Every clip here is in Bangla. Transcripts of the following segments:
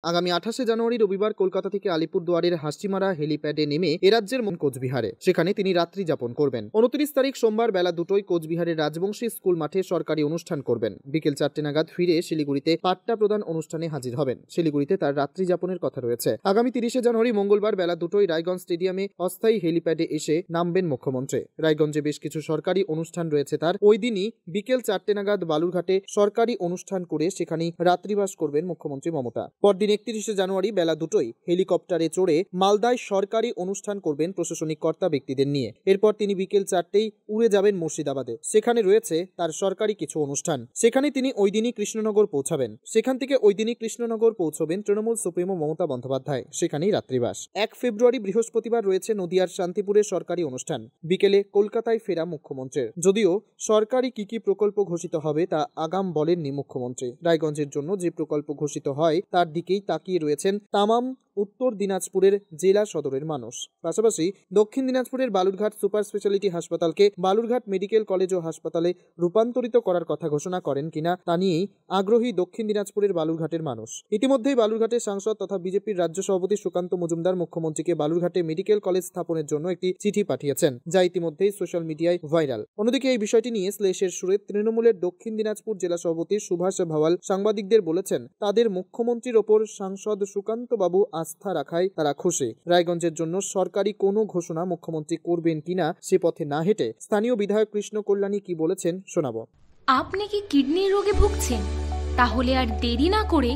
আগামী 28শে জানুয়ারি রবিবার কলকাতা থেকে আলিপুরদুয়ারের হাসিমারা হেলিপ্যাডে নেমে এরাজ্যের কোচবিহারে, সেখানে তিনি রাত্রি যাপন করবেন। 29 তারিখ সোমবার বেলা 2টোয় কোচবিহারের রাজবংশী স্কুল মাঠে সরকারি অনুষ্ঠান করবেন। বিকেল 4টে নাগাদ ফিরে শিলিগুড়িতে পাট্টা প্রদান অনুষ্ঠানে হাজির হবেন। শিলিগুড়িতে তার রাত্রি যাপনের কথা রয়েছে। আগামী 30শে জানুয়ারি মঙ্গলবার বেলা 2টোয় রায়গঞ্জ স্টেডিয়ামে অস্থায়ী হেলিপ্যাডে এসে নামবেন মুখ্যমন্ত্রী। রায়গঞ্জে বেশ কিছু সরকারি অনুষ্ঠান রয়েছে তার। ওই দিনই বিকেল 4টে নাগাদ বালুরঘাটে সরকারি অনুষ্ঠান করে সেখানেই রাত্রিবাস করবেন মুখ্যমন্ত্রী মমতা। পরদিন 31শে জানুয়ারি বেলা 2টোয় হেলিকপ্টারে চড়ে মালদায় সরকারি অনুষ্ঠান করবেন প্রশাসনিক কর্তা ব্যক্তিদের নিয়ে। এরপর তিনি বিকেল 4টেই উড়ে যাবেন মুর্শিদাবাদে। সেখানে রয়েছে তার সরকারি কিছু অনুষ্ঠান। সেখানে তিনি ওই দিনই কৃষ্ণনগর পৌঁছাবেন। সেখান থেকে ওই দিনই কৃষ্ণনগর পৌঁছবেন তৃণমূল সুপ্রিমো মমতা বন্দ্যোপাধ্যায়। সেখানেই রাত্রিবাস। 1 ফেব্রুয়ারি বৃহস্পতিবার রয়েছে নদিয়ার শান্তিপুরে সরকারি অনুষ্ঠান। বিকেলে কলকাতায় ফেরা মুখ্যমন্ত্রীর। যদিও সরকারি কি প্রকল্প ঘোষিত হবে তা আগাম বলেননি মুখ্যমন্ত্রী। রায়গঞ্জের জন্য যে প্রকল্প ঘোষিত হয় তার দিকেই তাকিয়ে রয়েছেন তামাম উত্তর দিনাজপুরের জেলা সদরের মানুষ। পাশাপাশি দক্ষিণ দিনাজপুরের বালুরঘাট সুপার স্পেশালিটি হাসপাতালকে বালুরঘাট মেডিকেল কলেজ ও হাসপাতালে রূপান্তরিত করার কথা ঘোষণা করেন কিনা তা নিয়েই আগ্রহী দক্ষিণ দিনাজপুরের বালুরঘাটের মানুষ। ইতিমধ্যেই বালুরঘাটের সাংসদ তথা বিজেপির রাজ্য সভাপতি সুকান্ত মজুমদার মুখ্যমন্ত্রীকে বালুরঘাটে মেডিকেল কলেজ স্থাপনের জন্য একটি চিঠি পাঠিয়েছেন, যা ইতিমধ্যেই সোশ্যাল মিডিয়ায় ভাইরাল। অন্যদিকে এই বিষয়টি নিয়ে শ্লেষের সুরে তৃণমূলের দক্ষিণ দিনাজপুর জেলা সভাপতি সুভাষ ভাওয়াল সাংবাদিকদের বলেছেন, তাদের মুখ্যমন্ত্রীর ওপর সাংসদ সুকান্ত বাবু আস্থা রাখায় তারা খুশি। রায়গঞ্জের জন্য সরকারি কোনো ঘোষণা মুখ্যমন্ত্রী করবেন কিনা সে পথে না হেঁটে স্থানীয় বিধায়ক কৃষ্ণ কল্যাণী কি বলেছেন শোনাবো। আপনি কি কিডনি রোগে ভুগছেন? তাহলে আর দেরি না করে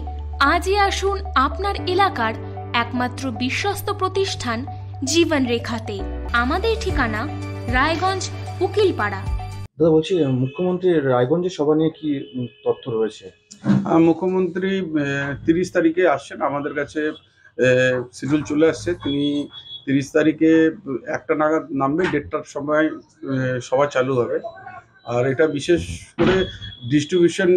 আজই আসুন আপনার এলাকার একমাত্র বিশ্বস্ত প্রতিষ্ঠান জীবন রেখাতে। আমাদের ঠিকানা রায়গঞ্জ উকিলপাড়া। দাদা বলছি, মুখ্যমন্ত্রীর রায়গঞ্জের সভা নিয়ে কি তথ্য রয়েছে? মুখ্যমন্ত্রী 30 তারিখে আসছেন। আমাদের কাছে শিডিউল চলে আসছে। তিনি 30 তারিখে 1টা নাগাদ নামবে। 1:30টার সময় সভা চালু হবে। আর এটা বিশেষ করে ডিস্ট্রিবিউশন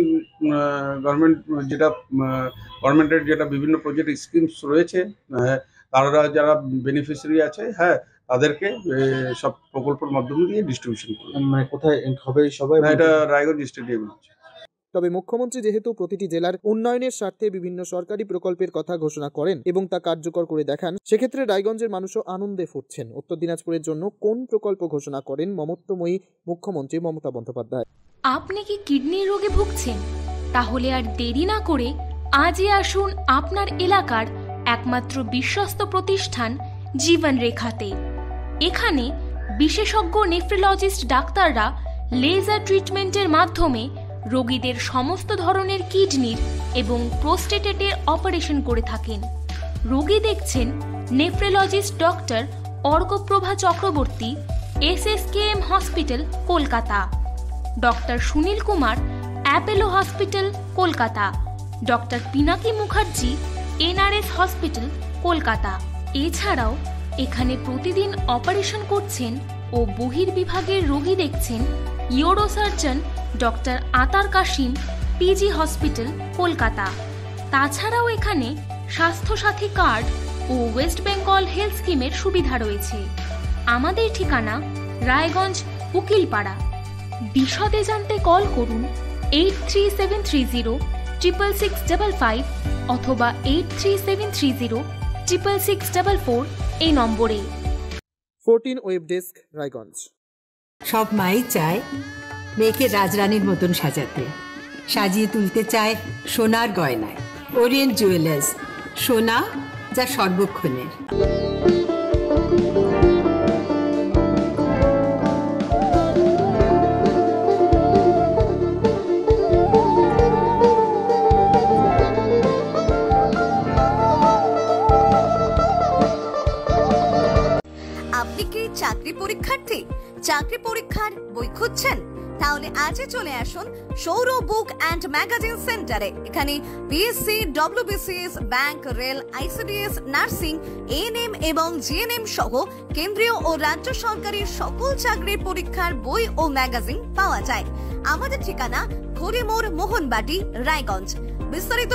গভর্নমেন্টের যেটা বিভিন্ন প্রজেক্ট স্কিমস রয়েছে, তারা যারা বেনিফিশিয়ারি আছে, তাদেরকে সব প্রকল্পের মাধ্যমে দিয়ে ডিস্ট্রিবিউশন করবে। মানে কোথায় হবে সবাই? এটা রায়গঞ্জ স্টেডিয়ামে হচ্ছে। তবে মুখ্যমন্ত্রী যেহেতু প্রতিটি জেলার উন্নয়নের স্বার্থে বিভিন্ন সরকারি প্রকল্পের কথা ঘোষণা করেন এবং তা কার্যকর করে দেখান, সেক্ষেত্রে রায়গঞ্জের মানুষও আনন্দে ফুটছেন। উত্তর দিনাজপুরের জন্য কোন প্রকল্প ঘোষণা করেন মমত্বময়ী মুখ্যমন্ত্রী মমতা বন্দ্যোপাধ্যায়। আপনি কি কিডনি রোগে ভুগছেন? তাহলে আর দেরি না করে আজই আসুন আপনার এলাকার একমাত্র বিশ্বস্ত প্রতিষ্ঠান জীবন রেখাতে। এখানে বিশেষজ্ঞ নেফ্রোলজিস্ট ডাক্তাররা লেজার ট্রিটমেন্টের মাধ্যমে রোগীদের সমস্ত ধরনের কিডনির এবং প্রোস্টেটেটের অপারেশন করে থাকেন। রোগী দেখছেন nephrologist doctor Arkaprava Chakraborty, SSKM hospital Kolkata, doctor Sunil Kumar, Apollo hospital Kolkata, doctor Pinaki Mukherjee, NRS hospital Kolkata. এছাড়াও এখানে প্রতিদিন অপারেশন করছেন ও বহির্বিভাগের রোগী দেখছেন ইউরোসার্জন ডক্টর আতার কাশিম, PG হসপিটাল কলকাতা। তাছাড়াও এখানে স্বাস্থ্যসাথী কার্ড ও ওয়েস্ট বেঙ্গল হেলথ স্কিমের সুবিধা রয়েছে। আমাদের ঠিকানা রায়গঞ্জ উকিলপাড়া। বিশদে জানতে কল করুন 8373066655 অথবা 8373066644 এই নম্বরে। 14 ওয়েব ডেস্ক, রায়গঞ্জ। সব মাই চায় মেয়েকে রাজরানীর মতন সাজাতে, সাজিয়ে তুলতে চায় সোনার গয়নায়। ওরিয়েন্ট জুয়েলার্স, সোনা যা সর্বক্ষণের। আপনি কি চাকরি পরীক্ষার্থী? চাকরি পরীক্ষার বই খুঁজছেন? তাহলে আজই চলে আসুন সৌর বুক অ্যান্ড ম্যাগাজিন সেন্টারে। এখানে BSc, WBCS, bank, rail, ICDS, nursing, ANM এবং GNM সহ কেন্দ্রীয় ও রাজ্য সরকারের সকল চাকরির পরীক্ষার বই ও ম্যাগাজিন পাওয়া যায়। আমাদের ঠিকানা ঘড়িমোড়, মোহনবাটি, রায়গঞ্জ। বিস্তারিত